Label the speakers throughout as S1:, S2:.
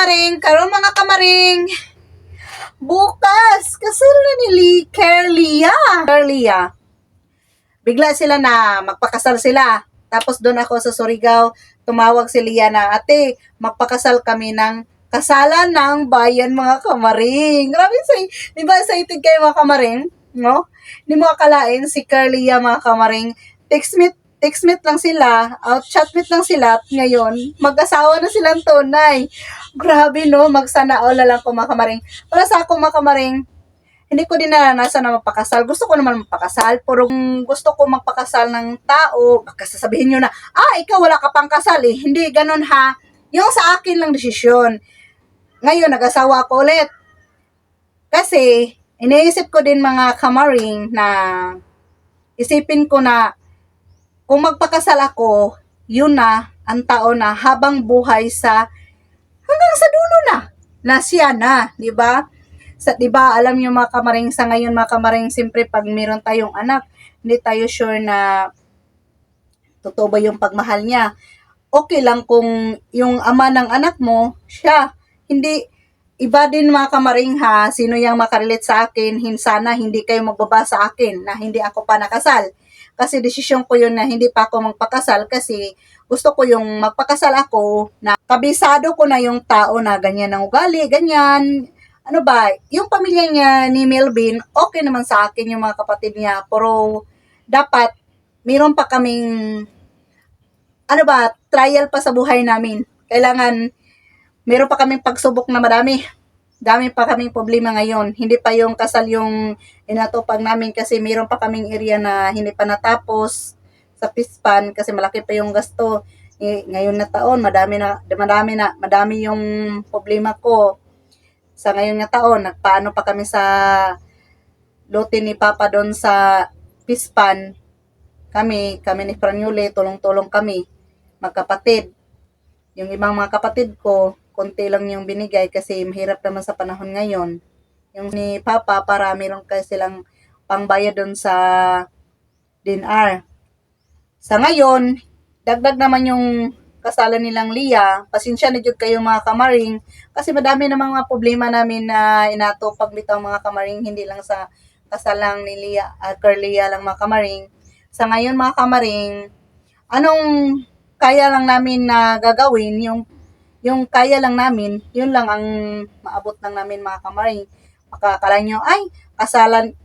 S1: kamaring, karon mga kamaring, bukas, kasal na ni Carlia. Bigla sila na magpakasal sila. Tapos doon ako sa Surigao, tumawag si Lia na, ate, magpakasal kami ng kasalan ng bayan mga kamaring. Grabe di ba excited kayo mga kamaring? No? Hindi mo akalain si Carlia mga kamaring, text meet lang sila, chat meet lang sila, at ngayon, mag-asawa na silang tunay. Grabe no, magsana all na lang ko mga kamaring. Para sa ako mga kamaring, hindi ko din naranasan na magpakasal. Gusto ko naman magpakasal, pero gusto ko magpakasal ng tao, baka sasabihin nyo na, ikaw wala ka pang kasal eh. Hindi, ganun ha. Yung sa akin lang desisyon. Ngayon, nag-asawa ako ulit. Kasi, iniisip ko din mga kamaring na isipin ko na kung magpakasal ako, yun na, ang tao na habang buhay hanggang sa dulo na siya na, di ba? Di ba, alam niyo mga kamaring, sa ngayon mga kamaring, siyempre pag meron tayong anak, hindi tayo sure na totoo ba yung pagmahal niya. Okay lang kung yung ama ng anak mo, siya. Hindi, iba din mga kamaring ha, sino yung makarelate sa akin, sana hindi kayo magbaba sa akin na hindi ako pa nakasal. Kasi desisyon ko yun na hindi pa ako magpakasal kasi gusto ko yung magpakasal ako na kabisado ko na yung tao na ganyan ang ugali, ganyan. Ano ba, yung pamilya niya ni Melvin, okay naman sa akin yung mga kapatid niya, pero dapat mayroon pa kaming trial pa sa buhay namin. Kailangan mayroon pa kaming pagsubok na marami. Dami pa kaming problema ngayon. Hindi pa yung kasal yung inatupag namin kasi mayroon pa kaming area na hindi pa natapos sa Pispan kasi malaki pa yung gasto. Ngayon na taon, madami yung problema ko. Sa ngayon nga taon, nagpaano pa kami sa lote ni Papa doon sa Pispan. Kami ni Franyuli, tulong-tulong kami, magkapatid. Yung ibang mga kapatid ko, konti lang yung binigay kasi mahirap naman sa panahon ngayon. Yung ni Papa, para meron kasi silang pangbayad doon sa DNR. Sa ngayon, dagdag naman yung kasalan nilang Lia, pasensya na jud kayo mga kamaring, kasi madami na mga problema namin na inatupag bitaw mga kamaring, hindi lang sa kasalang ni Lia at Carlia lang mga kamaring. Sa ngayon mga kamaring, anong kaya lang namin na gagawin, yung kaya lang namin, yun lang ang maabot lang namin mga kamaring. Makakala nyo,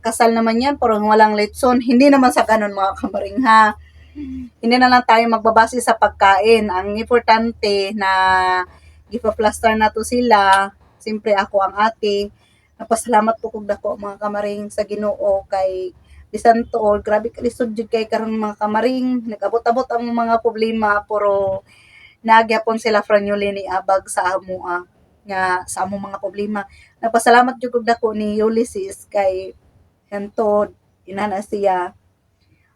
S1: kasal naman yan, pero walang litson. Hindi naman sa ganun mga kamaring ha. Hindi na lang tayo magbabase sa pagkain. Ang importante na ipa-plaster na to sila. Siyempre ako ang ate. Napasalamat po kong dako mga kamaring sa Ginoo kay bisan tuod. Grabe ka lisod jud kay karon mga kamaring. Nag-abot-abot ang mga problema pero nagyapon sila Franyuli ni abag sa amoa nga sa among mga problema. Napasalamat jud kong dako ni Ulysses kay hantod inana siya.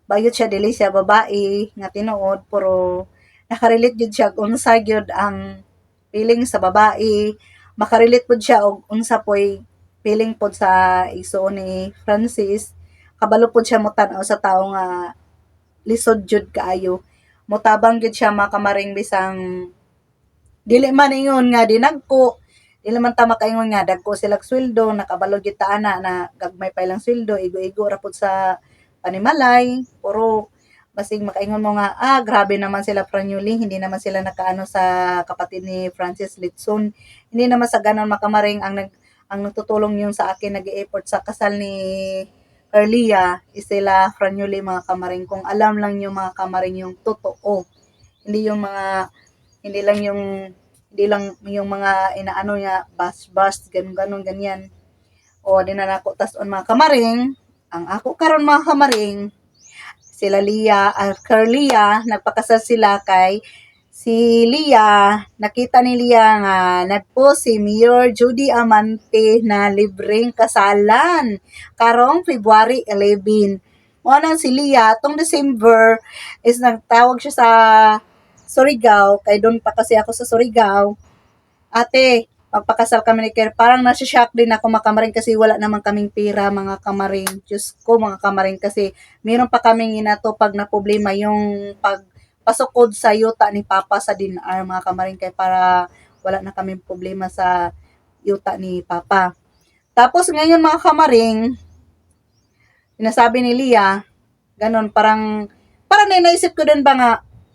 S1: Bayot siya dili siya babae nga tinuod pero nakarelate jud siya kung unsa gyud ang feeling sa babae, makarelate pud siya og unsa poy feeling pod sa igsoon ni Francis. Kabalo pud siya motan-aw sa tawo nga lisod jud kaayo. Motabang gyud siya mga kamaring bisang dili man ingon nga dinagko, dili man ta makaingon nga dagko sila sweldo, nakabalo gyud ta ana na gagmay pa ilang sweldo, igo-igo ra pud sa panimalay, puro basig makaingon mo nga, grabe naman sila Franyuli, hindi naman sila nakaano sa kapatid ni Francis Litson. Hindi naman sa ganon makamaring ang nagtutulong yung sa akin nag-e-effort sa kasal ni Carlia, sila Franyuli mga kamaring. Kung alam lang yung mga kamaring yung totoo, hindi lang yung mga inaano niya, bas, ganun, ganyan. O, di na nako tas-on mga kamaring, ang ako karon mga kamaring, sila Lia at Carlia, nagpakasal sila kay si Lia, nakita ni Lia nga nagpost si Mayor Judy Amante na libreng kasalan karong February 11. Mo si Lia, tong December is nagtawag siya sa Surigao, kay doon pa kasi ako sa Surigao. Ate, magpakasal kami ni Kerr. Parang nasi-shock din ako makamaring kasi wala naman kaming pera mga kamaring. Diyos ko mga kamaring kasi meron pa kaming inatupag na problema yung pagpasukod sa yuta ni Papa sa DNR mga kamaring kay para wala na kaming problema sa yuta ni Papa. Tapos ngayon mga kamaring, sinasabi ni Lia, ganon, parang naisip ko din ba nga,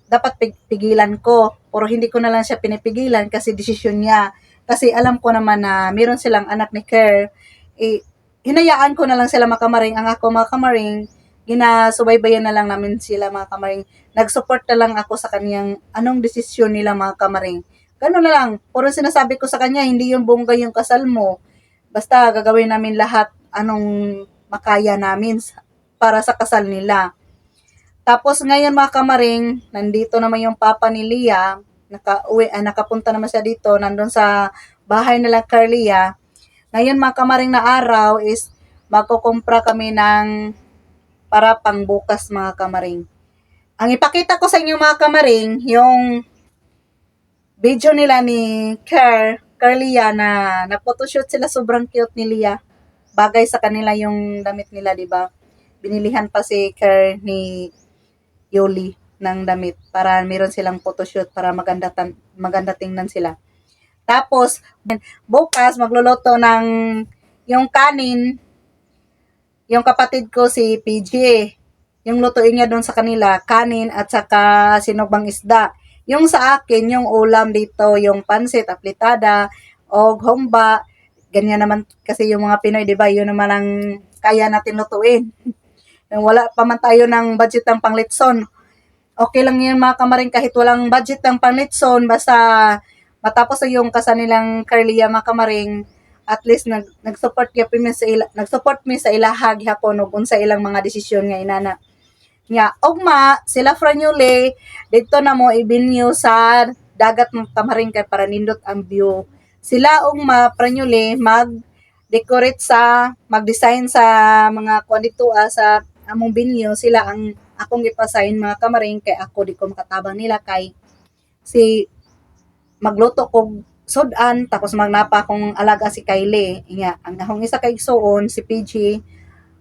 S1: dapat pigilan ko. Pero hindi ko na lang siya pinipigilan kasi desisyon niya. Kasi alam ko naman na meron silang anak ni Kerr. Eh, hinayaan ko na lang sila mga kamaring. Ang ako mga kamaring, ginasubaybayan na lang namin sila mga kamaring. Nag-support na lang ako sa kanyang anong desisyon nila mga kamaring. Ganun na lang. Puro sinasabi ko sa kanya, hindi yung bongga yung kasal mo. Basta gagawin namin lahat anong makaya namin para sa kasal nila. Tapos ngayon mga kamaring, nandito naman yung papa ni Lia, nakapunta naman siya dito, nandun sa bahay nila Carlia. Ngayon mga kamaring na araw is magkukumpra kami ng para pang bukas mga kamaring. Ang ipakita ko sa inyo mga kamaring, yung video nila ni Carlia na nagphotoshoot sila, sobrang cute ni Lia. Bagay sa kanila yung damit nila, di ba? Binilihan pa si Ker ni Yoli ng damit para meron silang photoshoot para maganda tingnan sila. Tapos, bukas magluluto ng yung kanin, yung kapatid ko si PJ. Yung lutuin niya doon sa kanila, kanin at saka sinugbang isda. Yung sa akin, yung ulam dito, yung pansit, aplitada, o humba, ganyan naman kasi yung mga Pinoy, di ba? Yun naman ang kaya natin lutuin. Wala pa man tayo ng budget ng panglitson. Okay lang yan mga kamaring kahit walang budget ng panglitson, basta matapos yung kasal nilang Carlia mga kamaring, at least nag-support mi sa ilahag hapon ug unsa ilang mga desisyon nga inana. Nga ugma sila Franyule dito na mo ibinyo sa dagat ng kamaring kay para nindot ang view. Sila ugma Franyule mag-design sa mga kuan dito sa among binyo, sila ang akong gipasign mga kamaring kay ako di ko makatabang nila kay si magluto kog sudan tapos magnapa kong alaga si Kylie. Inya ang akong isa kay igsuon si PG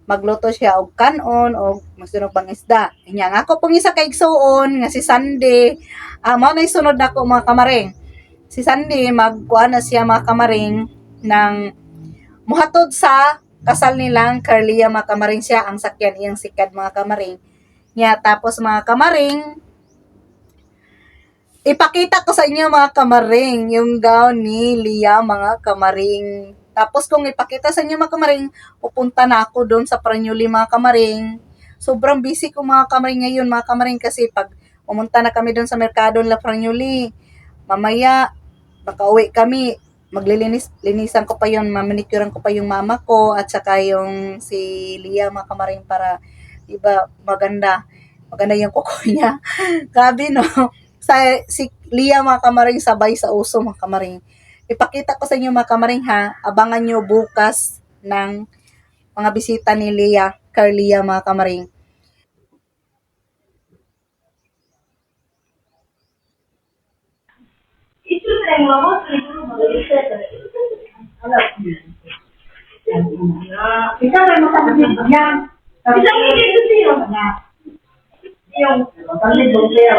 S1: magluto siya og kanon o magsunog pang isda. Inya ang ako pong isa kay igsuon nga si Sunday mao na sunod nako mga kamaring. Si Sunday magkuan na siya mga kamaring ng muhatod sa kasal nilang Carlia mga kamaring, siya ang sakyan iyang sikad mga kamaring. Nya tapos mga kamaring, ipakita ko sa inyo mga kamaring, yung gown ni Lia mga kamaring. Tapos kung ipakita sa inyo mga kamaring, pupunta na ako doon sa Pranyuli mga kamaring. Sobrang busy ko mga kamaring ngayon mga kamaring kasi pag pumunta na kami doon sa merkado nila Pranyuli, mamaya baka uwi kami, linisan ko pa yun, mamanikuran ko pa yung mama ko at saka yung si Lia mga kamaring para iba maganda yung kuko niya. Grabe no. Si Lia mga kamaring sabay sa uso mga kamaring. Ipakita ko sa inyo mga kamaring ha. Abangan nyo bukas ng mga bisita ni Lia, Carlia mga kamaring. Ito na yung mga isa na makakabit yan. Isang minit ito yun. Yung pagkalit mo siya,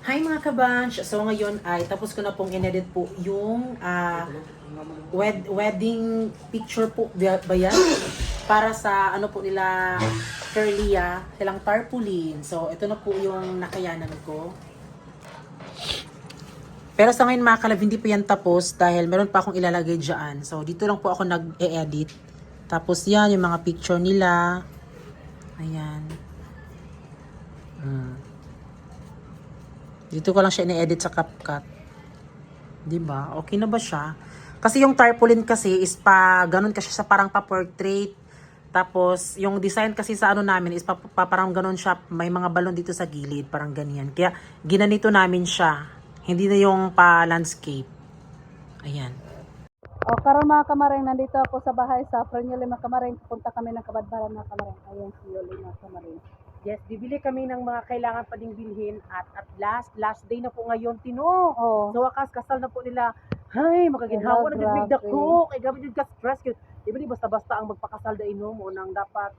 S2: Hi mga kabanch! So ngayon ay tapos ko na pong inedit po yung wedding picture po ba yan? Para sa ano po nila Carlia, silang tarpaulin. So ito na po yung nakayanan ko. Pero sa ngayon mga kalab, hindi po yan tapos dahil meron pa akong ilalagay dyan. So dito lang po ako nag-e-edit. Tapos yan, yung mga picture nila. Ayan. Dito ko lang siya ini-edit sa CapCut. 'Di ba? Okay na ba siya? Kasi yung tarpaulin kasi is pa ganun kasi sa parang pa-portrait. Tapos, yung design kasi sa ano namin is parang ganun siya. May mga balon dito sa gilid, parang ganyan. Kaya, ginanito namin siya. Hindi na yung pa-landscape. Ayan.
S1: O, karon mga kamaring, nandito ako sa bahay sa Frenyo mga kamaring. Punta kami ng Kabadbaran mga kamaring. Ayan si Yoli mga kamaring.
S3: Yes, bibili kami ng mga kailangan pa ding bilhin at last day na po ngayon, Tino.
S1: Oo.
S3: Sa wakas, kasal na po nila. Hay, makaginhawa na din
S1: Grabe.
S3: dako. Kay gabi din ka stress. Di ba di basta-basta ang magpakasal da inom o nang dapat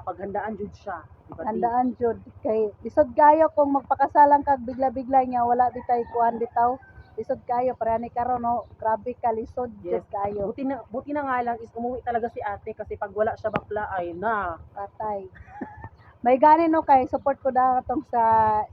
S3: paghandaan jud siya. Di ba, Ti?
S1: Handaan jud kay isod kayo kung magpakasalan kag bigla-bigla niya wala bitay kuan bitaw. Isod kayo para ni karon no, grabe ka lisod jud
S3: Yes.
S1: kayo.
S3: Buti na nga lang is umuwi talaga si ate kasi pag wala siya bakla ay na.
S1: Patay. May gani no kay support ko da katong sa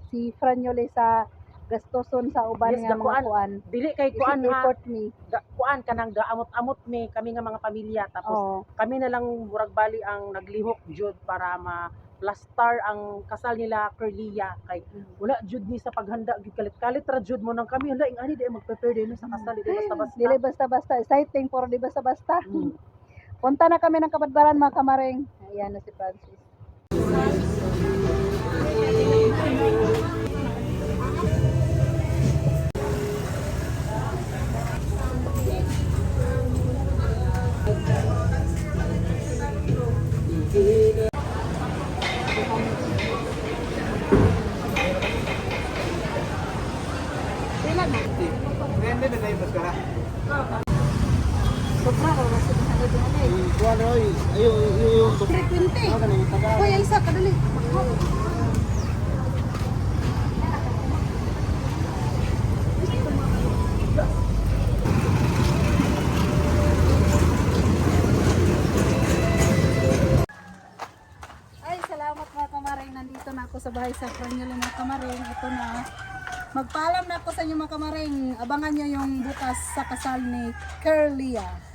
S1: si Franyoli sa gastoson sa uban
S3: Yes,
S1: nga mga
S3: dakuan.
S1: kuan.
S3: Dili kay kuan ha.
S1: Effort me.
S3: Kuan kanang gaamot-amot mi kami nga mga pamilya tapos
S1: Oo.
S3: kami na lang murag bali ang naglihok jud para ma-plastar ang kasal nila Curlia kay wala jud ni sa paghanda gid kalit-kalit ra jud mo nang kami hala ing ani di mag-prepare din sa kasal di basta-basta.
S1: Dili basta-basta exciting pero di basta-basta.
S3: Mm.
S1: Punta na kami ng Kabadbaran mga kamaring. Ayan na si Francis. Kuya, isa, kadali. Ay, salamat mga kamaring. Nandito na ako sa bahay sa Franyoli mga kamaring. Ito na. Magpaalam na ako sa inyo mga kamaring. Abangan nyo yung bukas sa kasal ni Curlia.